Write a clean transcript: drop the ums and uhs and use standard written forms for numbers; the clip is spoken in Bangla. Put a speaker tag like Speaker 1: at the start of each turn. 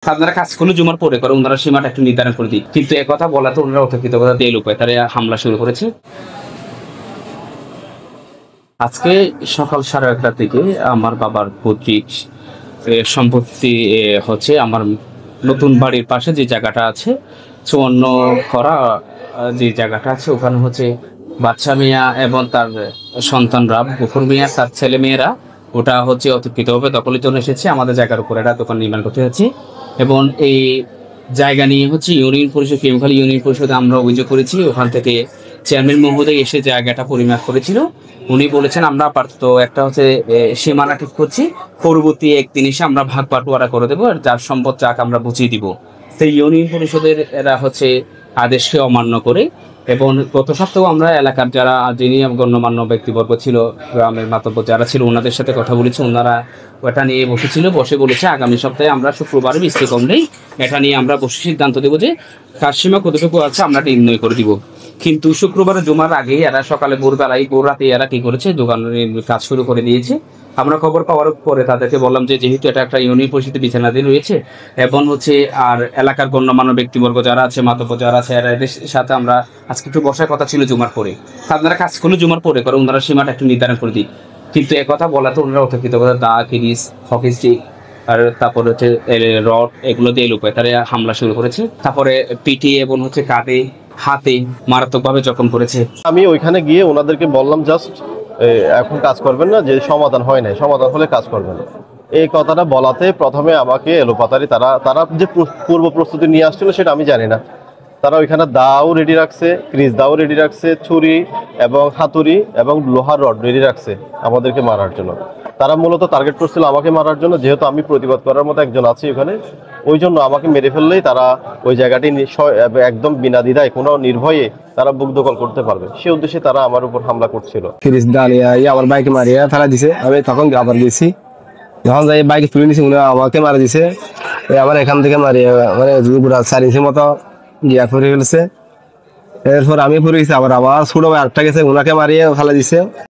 Speaker 1: আপনারা কাজ করলে জুমার পরে করে ওনারা সীমাটা একটু নির্ধারণ করে দিই, কিন্তু একথা বলাতে ওনারা অতর্কিততা দিয়ে লোক তারা হামলা শুরু করেছে। আজকে সকাল 11:30 থেকে আমার বাবার পৈতৃক সম্পত্তি হচ্ছে আমার নতুন বাড়ির পাশে যে জায়গাটা আছে, চুয়ান্ন করা যে জায়গাটা আছে, ওখানে হচ্ছে বাচ্চা মিয়া এবং তার সন্তানরা, গফুর মিয়া তার ছেলে মেয়েরা ওটা হচ্ছে অতর্কিতভাবে দখলের জন্য এসেছে। আমাদের জায়গার উপর একটা দোকান নির্মাণ করতে হচ্ছে এবং এই জায়গা নিয়ে হচ্ছে ইউনিয়ন পরিষদ, কেমখালী ইউনিয়ন পরিষদে আমরা অভিযোগ করেছি। ওখান থেকে চেয়ারম্যান মহোদয় এসে জায়গাটা পরিমাপ করেছিল। উনি বলেছেন আমরা আপাতত একটা হচ্ছে সীমানা ঠিক করছি, পরবর্তী একদিন এসে আমরা ভাগ বাটোয়ারা করে দেবো, আর যার সম্পদ যাক আমরা বুঝিয়ে দিব। তো ইউনিয়ন পরিষদের এরা হচ্ছে আদেশকে অমান্য করে, এবং গত সপ্তাহে আমরা এলাকার যারা যিনি গণ্যমান্য ব্যক্তিবর্গ ছিল, গ্রামের মাতব্বর যারা ছিল, ওনাদের সাথে কথা বলেছি। ওনারা ওটা নিয়ে বসে বলেছে আগামী সপ্তাহে আমরা শুক্রবারে বৃষ্টি কমলেই এটা নিয়ে আমরা বসে সিদ্ধান্ত দেবো যে কার সীমা কতটুকু আছে আমরা এটা নির্ণয় করে দিব। কিন্তু শুক্রবারে জুমার আগেই এরা সকালে ভোর রাতে এরা কি করেছে, দোকানের কাজ শুরু করে দিয়েছে। আমরা খবর পাওয়ার পরে তাদেরকে বললাম যে যেহেতু এটা একটা ইউনিয়ন পরিষদের বিছানাধীন রয়েছে এবং হচ্ছে আর এলাকার গণ্যমান্য ব্যক্তিবর্গ যারা আছে, মাতব্বর যারা আছে, এদের সাথে আমরা আজকে একটু বসার কথা ছিল জুমার পরে। আপনারা কাজ করলে জুমার পরে করে ওনারা সীমাটা একটু নির্ধারণ করে দিই, কিন্তু একথা বলাতে ওনারা অতর্কিততা দা, কিরিস, হকি স্টিক আর তারপরে হচ্ছে রড এগুলো দিয়ে লুকায় তারা হামলা শুরু করেছে। তারপরে পিঠে এবং হচ্ছে কাঁধে হাতে মারাত্মকভাবে জখম করেছে।
Speaker 2: আমি ওইখানে গিয়ে ওনাদেরকে বললাম জাস্ট এখন কাজ করবেন না, যে সমাধান হয় নাই, সমাধান হলে কাজ করবেন। এই কথাটা বলাতে প্রথমে আমাকে এলোপাতারি তারা যে পূর্ব প্রস্তুতি নিয়ে আসছিল সেটা আমি জানি না। তারা ওইখানে দাও রেডি রাখছে, ক্রিজ দাও রেডি রাখছে, ছুরি এবং হাতুড়ি এবং লোহার রড রেডি রাখছে আমাদেরকে মারার জন্য। তারা মূলত টার্গেট করছিল আমাকে মারার জন্য, যেহেতু আমি প্রতিবাদ করার মতো একজন আছি ওখানে, ওই জন্য আমাকে মেরে ফেললেই তারা ওই জায়গাটি একদম বিনা দ্বিধায় কোনো নির্ভয়ে তারা বুক দখল করতে পারবে, সে উদ্দেশ্যে তারা আমার উপর হামলা করছিল।
Speaker 3: ফ্রিজ ডালিয়া আমার বাইকে মারিয়া ফেলা দিছে। আমি তখন আবার গেছি, যখন যাই বাইকে তুলে নিছি উনি আমাকে মারা দিছে। আবার এখান থেকে মারিয়া মানে 4 ইঞ্চি মতো গিয়া পড়ে ফেলেছে। এরপর আমি পড়ে গেছি, আবার ছোট ভাই আরেকটা গেছে, ওনাকে মারিয়ে ফেলা দিছে।